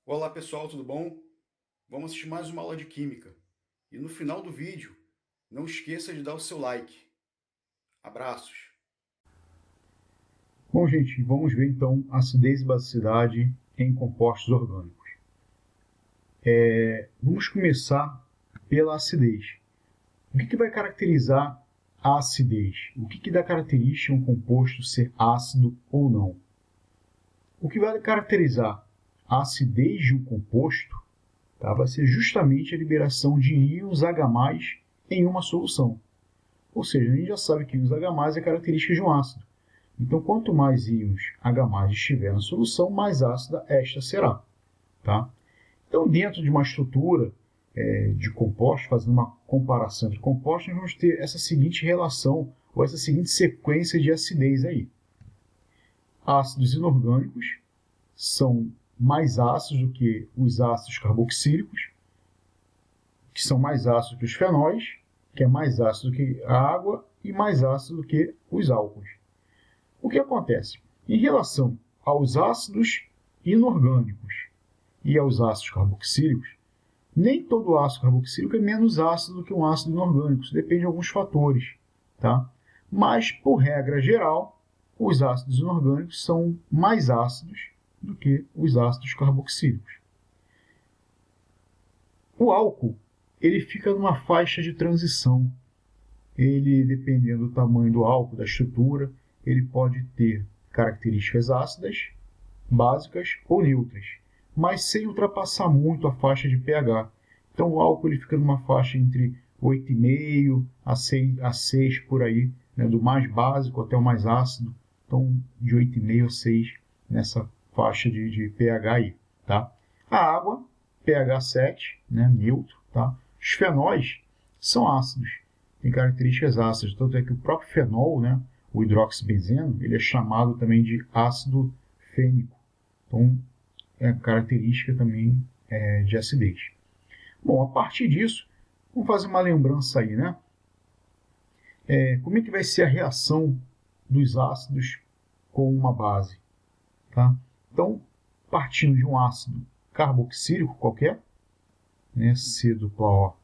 Olá pessoal, tudo bom? Vamos assistir mais uma aula de Química. E no final do vídeo, não esqueça de dar o seu like. Abraços! Bom, gente, vamos ver então acidez e basicidade em compostos orgânicos. Vamos começar pela acidez. O que vai caracterizar a acidez? O que dá característica a um composto ser ácido ou não? O que vai caracterizar a acidez de um composto vai ser justamente a liberação de íons H+, em uma solução. Ou seja, a gente já sabe que íons H+, é característica de um ácido. Então, quanto mais íons H+ estiver na solução, mais ácida esta será. Tá? Então, dentro de uma estrutura de compostos, fazendo uma comparação entre compostos, nós vamos ter essa seguinte relação, ou essa seguinte sequência de acidez aí. Ácidos inorgânicos são mais ácidos do que os ácidos carboxílicos, que são mais ácidos que os fenóis, que é mais ácido do que a água e mais ácido do que os álcools. O que acontece? Em relação aos ácidos inorgânicos e aos ácidos carboxílicos, nem todo ácido carboxílico é menos ácido do que um ácido inorgânico, isso depende de alguns fatores. Tá? Mas, por regra geral, os ácidos inorgânicos são mais ácidos do que os ácidos carboxílicos. O álcool ele fica numa faixa de transição. Ele, dependendo do tamanho do álcool, da estrutura, ele pode ter características ácidas, básicas ou neutras, mas sem ultrapassar muito a faixa de pH. Então o álcool ele fica numa faixa entre 8,5 a 6 por aí, né, do mais básico até o mais ácido. Então de 8,5 a 6 nessa faixa de pH aí. Tá? A água, pH 7, né, neutro. Tá? Os fenóis são ácidos, têm características ácidas, tanto é que o próprio fenol, né, o hidroxibenzeno, ele é chamado também de ácido fênico. Então, é característica também de acidez. Bom, a partir disso, vamos fazer uma lembrança aí, né? Como é que vai ser a reação dos ácidos com uma base? Tá? Então, partindo de um ácido carboxílico qualquer, né, C+OH,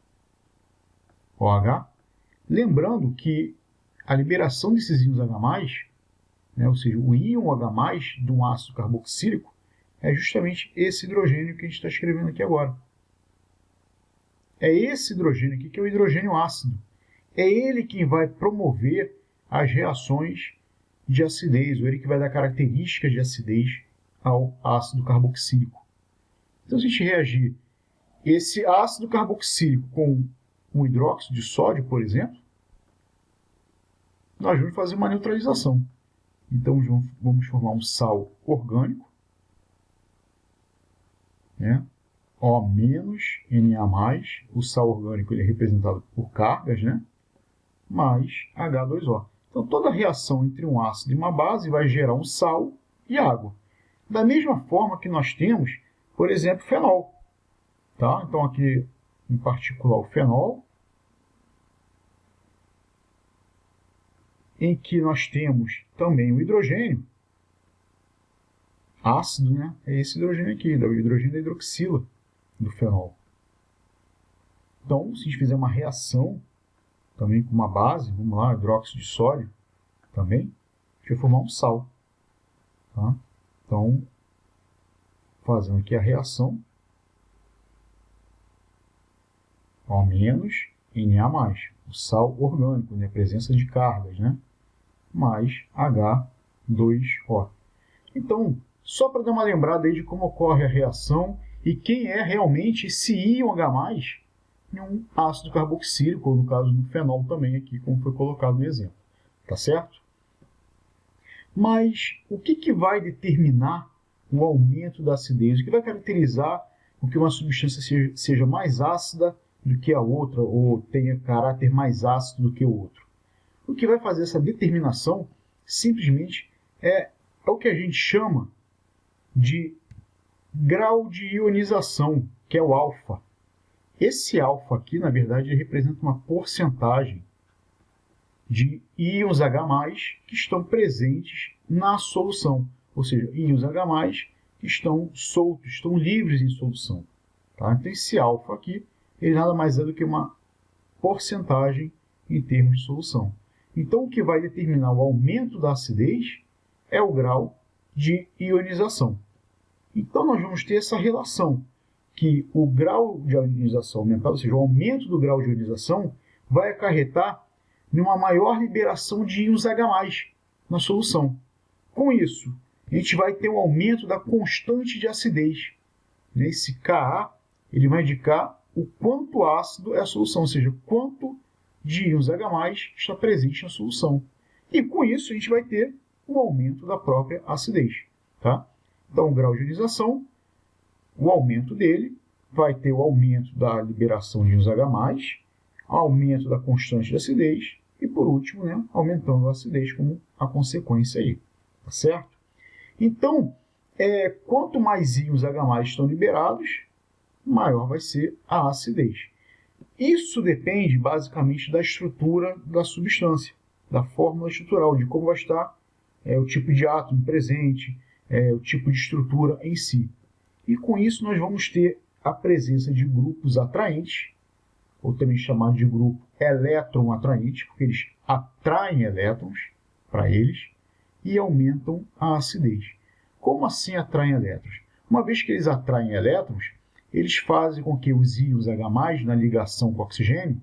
lembrando que a liberação desses íons H+, né, ou seja, o íon H+, de um ácido carboxílico, é justamente esse hidrogênio que a gente está escrevendo aqui agora. É esse hidrogênio aqui que é o hidrogênio ácido. É ele quem vai promover as reações de acidez, ou ele que vai dar características de acidez ao ácido carboxílico. Então, se a gente reagir esse ácido carboxílico com um hidróxido de sódio, por exemplo, nós vamos fazer uma neutralização. Então, vamos formar um sal orgânico, né? O-Na+, o sal orgânico ele é representado por cargas, né? Mais H2O. Então, toda reação entre um ácido e uma base vai gerar um sal e água. Da mesma forma que nós temos, por exemplo, fenol. Tá? Então, aqui, em particular, o fenol, em que nós temos também o hidrogênio ácido, né? É esse hidrogênio aqui, o hidrogênio da hidroxila do fenol. Então, se a gente fizer uma reação também com uma base, vamos lá, hidróxido de sódio também, a gente vai formar um sal. Tá? Então, fazendo aqui a reação, O-Na+, o sal orgânico, né? Presença de cargas, né? Mais H2O. Então, só para dar uma lembrada aí de como ocorre a reação e quem é realmente esse íon H+, em um ácido carboxílico, ou no caso do fenol também aqui, como foi colocado no exemplo. Tá certo? Mas o que vai determinar o aumento da acidez? O que vai caracterizar o que uma substância seja mais ácida do que a outra, ou tenha caráter mais ácido do que o outro? O que vai fazer essa determinação simplesmente é o que a gente chama de grau de ionização, que é o alfa. Esse alfa aqui, na verdade, ele representa uma porcentagem de íons H+, que estão presentes na solução. Ou seja, íons H+, que estão soltos, estão livres em solução. Tá? Então, esse alfa aqui, ele nada mais é do que uma porcentagem em termos de solução. Então, o que vai determinar o aumento da acidez é o grau de ionização. Então, nós vamos ter essa relação, que o grau de ionização aumentado, ou seja, o aumento do grau de ionização, vai acarretar em uma maior liberação de íons H+, na solução. Com isso, a gente vai ter um aumento da constante de acidez. Esse Ka, ele vai indicar o quanto ácido é a solução, ou seja, quanto de íons H+ está presente na solução. E com isso, a gente vai ter o aumento da própria acidez. Tá? Então, o grau de ionização, o aumento dele, vai ter o aumento da liberação de íons H+, aumento da constante de acidez e, por último, né, aumentando a acidez como a consequência aí. Tá certo? Então, quanto mais íons H+ estão liberados, maior vai ser a acidez. Isso depende basicamente da estrutura da substância, da fórmula estrutural, de como vai estar o tipo de átomo presente, o tipo de estrutura em si. E com isso nós vamos ter a presença de grupos atraentes, ou também chamado de grupo elétron atraente, porque eles atraem elétrons para eles e aumentam a acidez. Como assim atraem elétrons? Uma vez que eles atraem elétrons, eles fazem com que os íons H+, na ligação com oxigênio,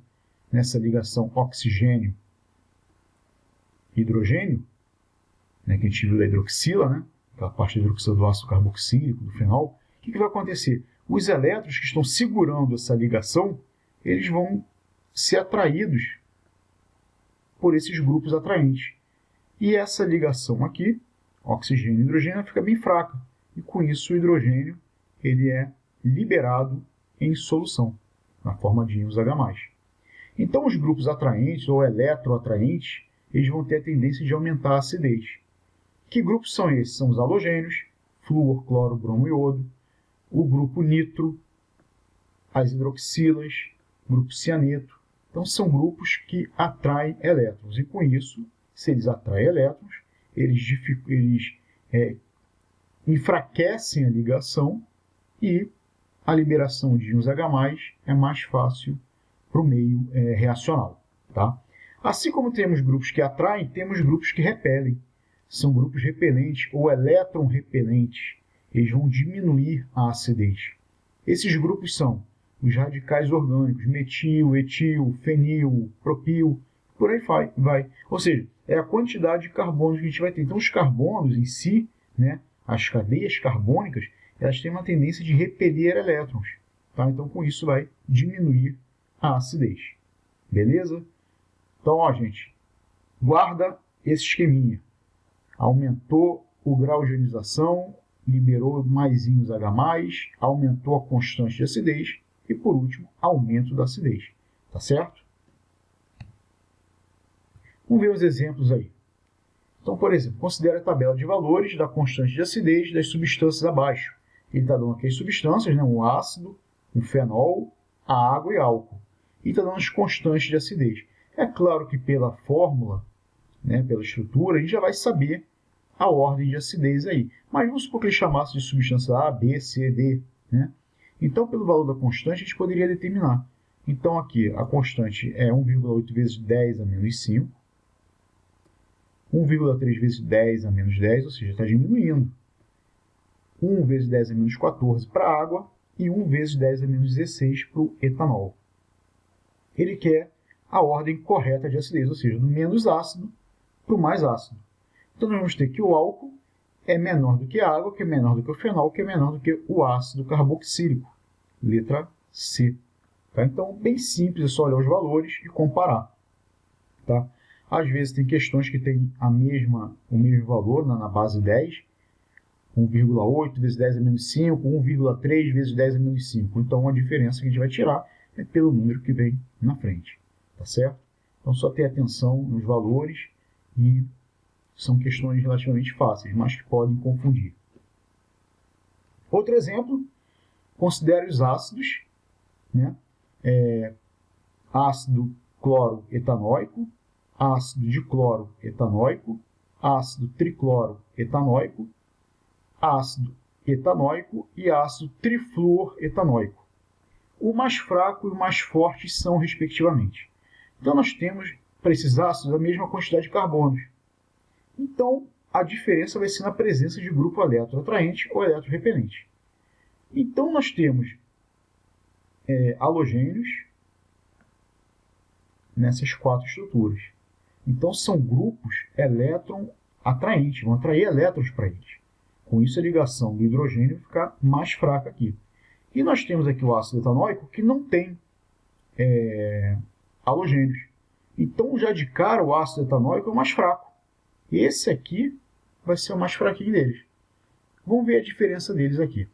nessa ligação oxigênio-hidrogênio, que a gente viu da hidroxila, né? Aquela parte da hidroxila do ácido carboxílico, do fenol, o que vai acontecer? Os elétrons que estão segurando essa ligação, eles vão ser atraídos por esses grupos atraentes. E essa ligação aqui, oxigênio e hidrogênio, fica bem fraca. E com isso o hidrogênio ele é liberado em solução, na forma de íons H+. Então os grupos atraentes ou eletroatraentes, eles vão ter a tendência de aumentar a acidez. Que grupos são esses? São os halogênios, flúor, cloro, bromo e iodo, o grupo nitro, as hidroxilas, grupo cianeto. Então são grupos que atraem elétrons. E com isso, se eles atraem elétrons, eles enfraquecem a ligação e a liberação de íons H+ é mais fácil para o meio reacional. Tá? Assim como temos grupos que atraem, temos grupos que repelem. São grupos repelentes ou elétron repelentes. Eles vão diminuir a acidez. Esses grupos são os radicais orgânicos, metil, etil, fenil, propil, por aí vai. Ou seja, é a quantidade de carbonos que a gente vai ter. Então, os carbonos em si, né, as cadeias carbônicas, elas têm uma tendência de repelir elétrons. Tá? Então, com isso, vai diminuir a acidez. Beleza? Então, ó, gente, guarda esse esqueminha. Aumentou o grau de ionização, liberou mais íons H+, aumentou a constante de acidez e, por último, aumento da acidez. Tá certo? Vamos ver os exemplos aí. Então, por exemplo, considere a tabela de valores da constante de acidez das substâncias abaixo. Ele está dando aqui as substâncias, né? O ácido, o fenol, a água e álcool. E está dando as constantes de acidez. É claro que pela fórmula, né, pela estrutura, a gente já vai saber a ordem de acidez aí. Mas vamos supor que ele chamasse de substância A, B, C, D. Né? Então, pelo valor da constante, a gente poderia determinar. Então, aqui, a constante é 1,8 vezes 10 a menos 5. 1,3 vezes 10 a menos 10, ou seja, está diminuindo. 1 vezes 10 a menos 14 para a água e 1 vezes 10 a menos 16 para o etanol. Ele quer a ordem correta de acidez, ou seja, do menos ácido para o mais ácido. Então, nós vamos ter que o álcool é menor do que a água, que é menor do que o fenol, que é menor do que o ácido carboxílico. Letra C. Tá? Então, bem simples, é só olhar os valores e comparar. Tá? Às vezes, tem questões que têm o mesmo valor na base 10, 1,8 vezes 10 a menos 5, 1,3 vezes 10 a menos 5. Então, a diferença que a gente vai tirar é pelo número que vem na frente. Tá certo? Então, só ter atenção nos valores e são questões relativamente fáceis, mas que podem confundir. Outro exemplo, considere os ácidos, né? Ácido cloroetanóico, ácido dicloroetanóico, ácido tricloroetanóico, ácido etanóico e ácido trifluoretanoico. O mais fraco e o mais forte são, respectivamente. Então, nós temos, para esses ácidos, a mesma quantidade de carbonos. Então, a diferença vai ser na presença de grupo eletroatraente ou eletrorrepelente. Então, nós temos halogênios nessas 4 estruturas. Então, são grupos elétron atraentes, vão atrair elétrons para eles. Com isso, a ligação do hidrogênio vai ficar mais fraca aqui. E nós temos aqui o ácido etanóico que não tem halogênios. Então, já de cara, o ácido etanóico é o mais fraco. Esse aqui vai ser o mais fraquinho deles. Vamos ver a diferença deles aqui.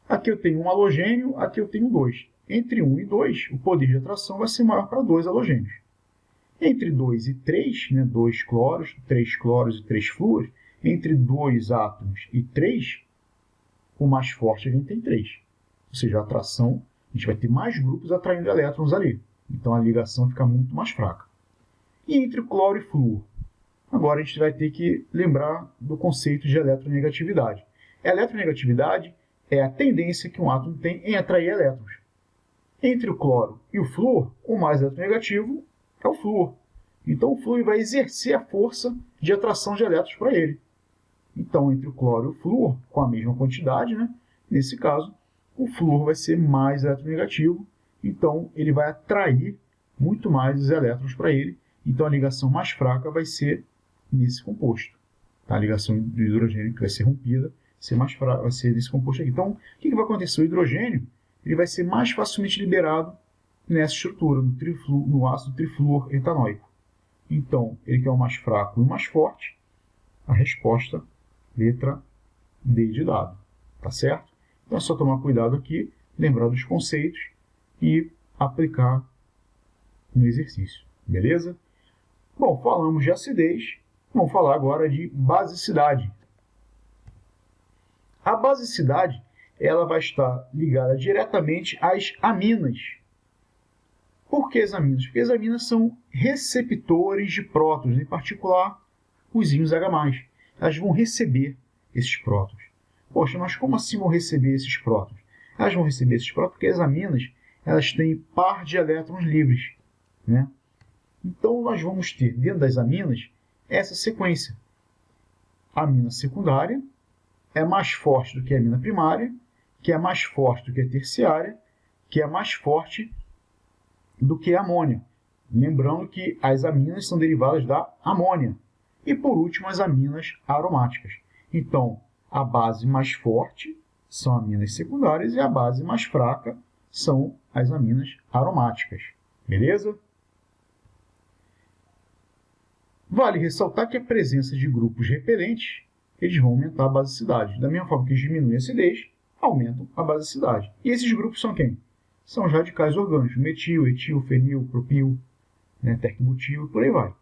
Aqui eu tenho um halogênio, aqui eu tenho 2. Entre 1 e 2, o poder de atração vai ser maior para 2 halogênios. Entre 2 e 3, 2 cloros, 3 cloros e 3 flúoros, entre 2 átomos e 3, o mais forte a gente tem 3. Ou seja, a atração, a gente vai ter mais grupos atraindo elétrons ali. Então, a ligação fica muito mais fraca. E entre cloro e flúor? Agora, a gente vai ter que lembrar do conceito de eletronegatividade. A eletronegatividade é a tendência que um átomo tem em atrair elétrons. Entre o cloro e o flúor, o mais eletronegativo é o flúor. Então, o flúor vai exercer a força de atração de elétrons para ele. Então, entre o cloro e o flúor, com a mesma quantidade, nesse caso, o flúor vai ser mais eletronegativo. Então, ele vai atrair muito mais os elétrons para ele. Então, a ligação mais fraca vai ser nesse composto. Tá? A ligação do hidrogênio que vai ser rompida vai ser nesse composto aqui. Então, o que vai acontecer? O hidrogênio ele vai ser mais facilmente liberado nessa estrutura, no ácido trifluoretanoico. Então, ele que é o mais fraco e o mais forte, a resposta, letra D de dado. Tá certo? Então, é só tomar cuidado aqui, lembrar dos conceitos e aplicar no exercício. Beleza? Bom, falamos de acidez, vamos falar agora de basicidade. A basicidade ela vai estar ligada diretamente às aminas. Por que as aminas? Porque as aminas são receptores de prótons, em particular os íons H+. Elas vão receber esses prótons. Poxa, mas como assim vão receber esses prótons? Elas vão receber esses prótons porque as aminas elas têm par de elétrons livres. Então, nós vamos ter, dentro das aminas, essa sequência. A amina secundária é mais forte do que a amina primária, que é mais forte do que a terciária, que é mais forte do que a amônia. Lembrando que as aminas são derivadas da amônia. E, por último, as aminas aromáticas. Então, a base mais forte são aminas secundárias e a base mais fraca são as aminas aromáticas. Beleza? Vale ressaltar que a presença de grupos repelentes eles vão aumentar a basicidade. Da mesma forma que eles diminuem a acidez, aumentam a basicidade. E esses grupos são quem? São os radicais orgânicos, metil, etil, fenil, propil, terquebutil e por aí vai.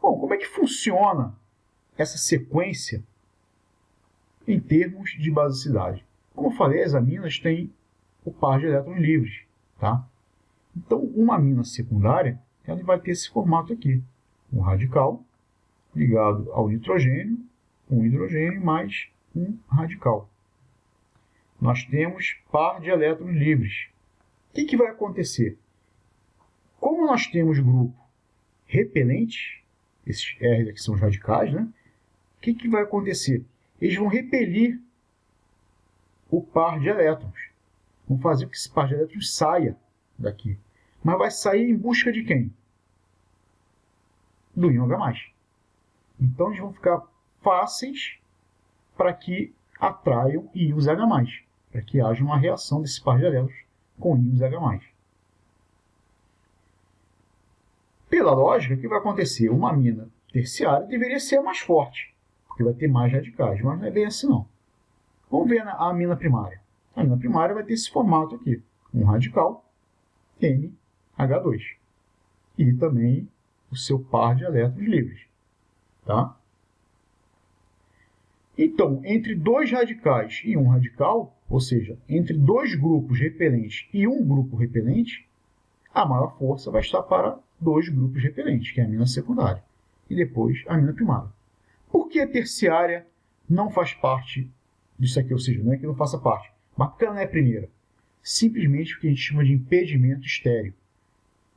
Bom, como é que funciona essa sequência em termos de basicidade? Como eu falei, as aminas têm o par de elétrons livres. Tá? Então, uma amina secundária ela vai ter esse formato aqui. Um radical ligado ao nitrogênio, um hidrogênio mais um radical. Nós temos par de elétrons livres. O que vai acontecer? Como nós temos grupo repelente, esses R aqui são os radicais, o que vai acontecer? Eles vão repelir o par de elétrons. Vão fazer com que esse par de elétrons saia daqui. Mas vai sair em busca de quem? Do íon H+. Então, eles vão ficar fáceis para que atraiam íons H+, para que haja uma reação desse par de elétrons com íons H+. Pela lógica, o que vai acontecer? Uma amina terciária deveria ser a mais forte, porque vai ter mais radicais, mas não é bem assim não. Vamos ver a amina primária. A amina primária vai ter esse formato aqui, um radical, NH2, e também o seu par de elétrons livres. Tá? Então, entre dois radicais e um radical, ou seja, entre dois grupos repelentes e um grupo repelente, a maior força vai estar para dois grupos repelentes, que é a amina secundária, e depois a amina primária. Por que a terciária não faz parte disso aqui, ou seja, não é que não faça parte, mas porque ela não é a primeira? Simplesmente porque a gente chama de impedimento estéreo.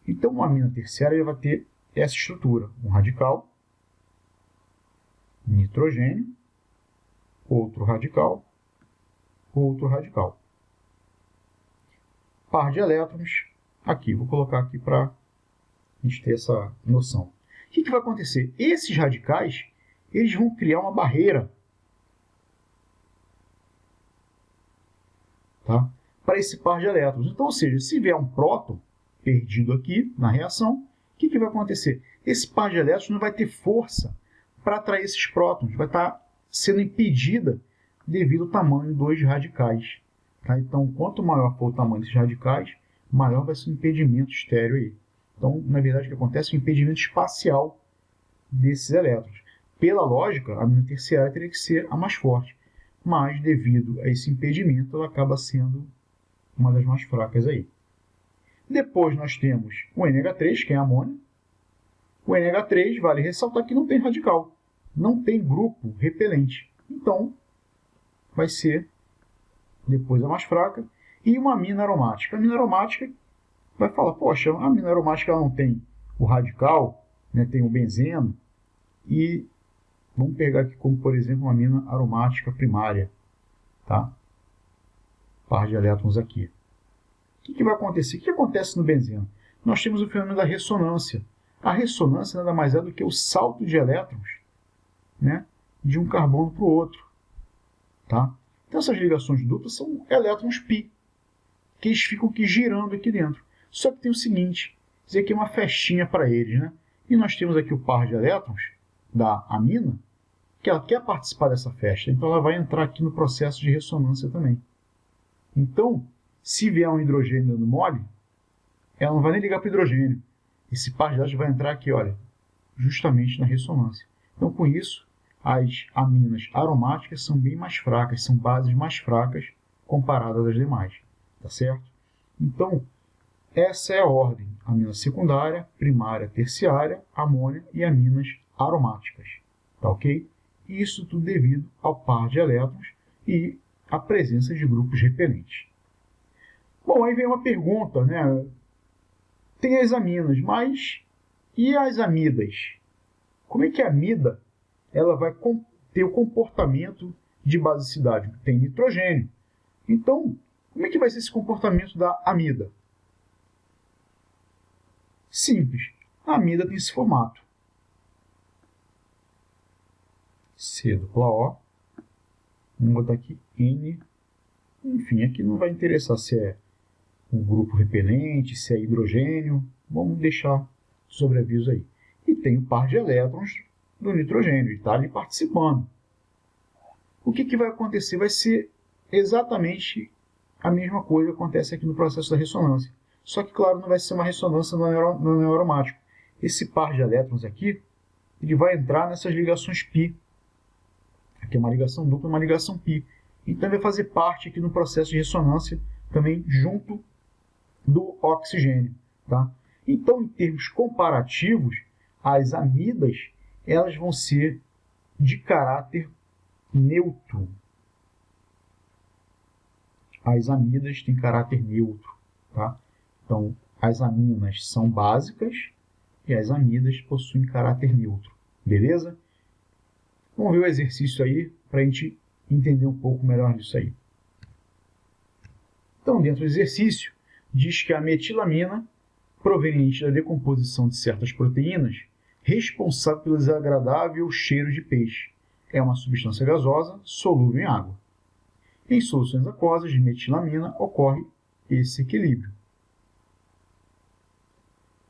Então, uma amina terciária vai ter essa estrutura, um radical, nitrogênio, outro radical, outro radical. Par de elétrons, aqui, vou colocar aqui para a gente ter essa noção. O que vai acontecer? Esses radicais, eles vão criar uma barreira, tá? Para esse par de elétrons. Então, ou seja, se vier um próton perdido aqui na reação, o que vai acontecer? Esse par de elétrons não vai ter força para atrair esses prótons, vai estar sendo impedida devido ao tamanho dos radicais. Tá? Então, quanto maior for o tamanho desses radicais, maior vai ser o impedimento estéreo aí. Então, na verdade, o que acontece é o impedimento espacial desses elétrons. Pela lógica, a amina terciária teria que ser a mais forte, mas devido a esse impedimento, ela acaba sendo uma das mais fracas aí. Depois nós temos o NH3, que é a amônia. O NH3, vale ressaltar que não tem radical, não tem grupo repelente. Então, vai ser depois a mais fraca. E uma amina aromática. A amina aromática vai falar, poxa, a amina aromática ela não tem o radical, né, tem o benzeno, e vamos pegar aqui como, por exemplo, uma amina aromática primária. Tá? Par de elétrons aqui. O que vai acontecer? O que acontece no benzeno? Nós temos o fenômeno da ressonância. A ressonância nada mais é do que o salto de elétrons, né, de um carbono para o outro. Tá? Então essas ligações duplas são elétrons π, que eles ficam aqui girando aqui dentro. Só que tem o seguinte, dizer que é uma festinha para eles, né? E nós temos aqui o par de elétrons da amina, que ela quer participar dessa festa, então ela vai entrar aqui no processo de ressonância também. Então, se vier um hidrogênio dando mole, ela não vai nem ligar para o hidrogênio. Esse par de elétrons vai entrar aqui, olha, justamente na ressonância. Então, com isso, as aminas aromáticas são bem mais fracas, são bases mais fracas comparadas às demais, tá certo? Então, essa é a ordem: amina secundária, primária, terciária, amônia e aminas aromáticas, tá ok? Isso tudo devido ao par de elétrons e à presença de grupos repelentes. Bom, aí vem uma pergunta, né? Tem as aminas, mas e as amidas? Como é que a amida ela vai ter o comportamento de basicidade? Tem nitrogênio. Então, como é que vai ser esse comportamento da amida? Simples. A amida tem esse formato. C dupla O. Vamos botar aqui N. Enfim, aqui não vai interessar se é um grupo repelente, se é hidrogênio. Vamos deixar sobreaviso aí. E tem o par de elétrons do nitrogênio, e está ali participando. O que vai acontecer? Vai ser exatamente a mesma coisa que acontece aqui no processo da ressonância. Só que, claro, não vai ser uma ressonância no anel aromático. Esse par de elétrons aqui, ele vai entrar nessas ligações π. Aqui é uma ligação dupla, uma ligação π. Então, ele vai fazer parte aqui no processo de ressonância também junto do oxigênio. Tá? Então, em termos comparativos, as amidas elas vão ser de caráter neutro. As amidas têm caráter neutro. Tá? Então, as aminas são básicas e as amidas possuem caráter neutro. Beleza? Vamos ver o exercício aí para a gente entender um pouco melhor disso aí. Então, dentro do exercício, diz que a metilamina, proveniente da decomposição de certas proteínas, responsável pelo desagradável cheiro de peixe, é uma substância gasosa solúvel em água. Em soluções aquosas de metilamina ocorre esse equilíbrio.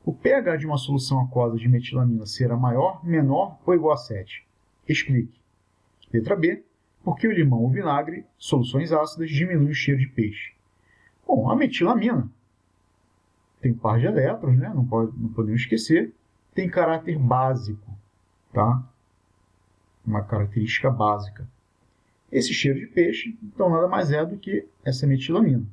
O pH de uma solução aquosa de metilamina será maior, menor ou igual a 7? Explique. Letra B. Porque o limão ou vinagre, soluções ácidas, diminuem o cheiro de peixe. Bom, a metilamina tem par de elétrons, né? Não podemos esquecer. Tem caráter básico, tá? Uma característica básica. Esse cheiro de peixe, então, nada mais é do que essa metilamina.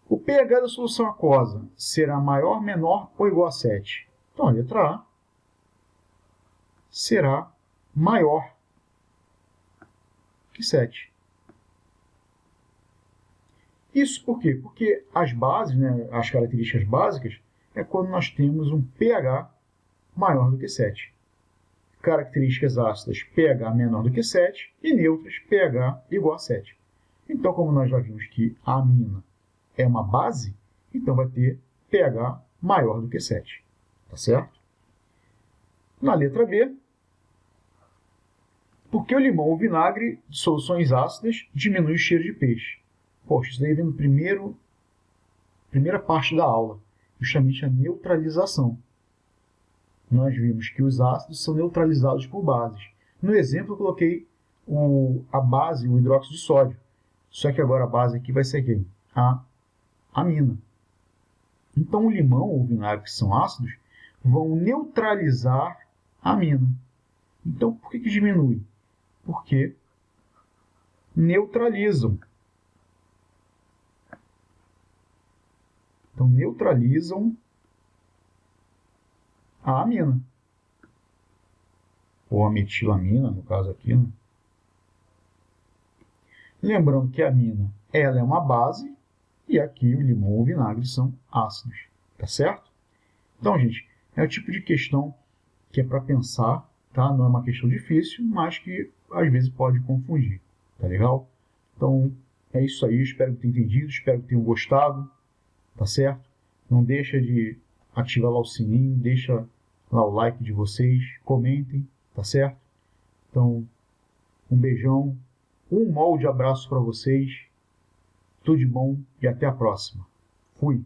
O pH da solução aquosa será maior, menor ou igual a 7? Então, a letra A será maior. que 7. Isso por quê? Porque as bases, né, as características básicas, é quando nós temos um pH maior do que 7. Características ácidas, pH menor do que 7, e neutras, pH igual a 7. Então, como nós já vimos que a amina é uma base, então vai ter pH maior do que 7. Tá certo? Na letra B, porque o limão ou vinagre de soluções ácidas diminui o cheiro de peixe? Poxa, isso daí vem no primeira parte da aula, justamente a neutralização. Nós vimos que os ácidos são neutralizados por bases. No exemplo, eu coloquei a base, o hidróxido de sódio. Só que agora a base aqui vai ser quem? A amina. Então, o limão ou o vinagre, que são ácidos, vão neutralizar a amina. Então, por que diminui? Porque neutralizam. Então, neutralizam a amina. Ou a metilamina, no caso aqui. Né? Lembrando que a amina ela é uma base e aqui o limão ou o vinagre são ácidos. Tá certo? Então, gente, é o tipo de questão que é para pensar, tá? Não é uma questão difícil, mas que às vezes pode confundir. Tá legal? Então, é isso aí. Espero que tenham entendido, espero que tenham gostado. Tá certo? Não deixa de ativar lá o sininho, deixa lá o like de vocês, comentem, tá certo? Então, um beijão, um molde abraço para vocês, tudo de bom e até a próxima. Fui!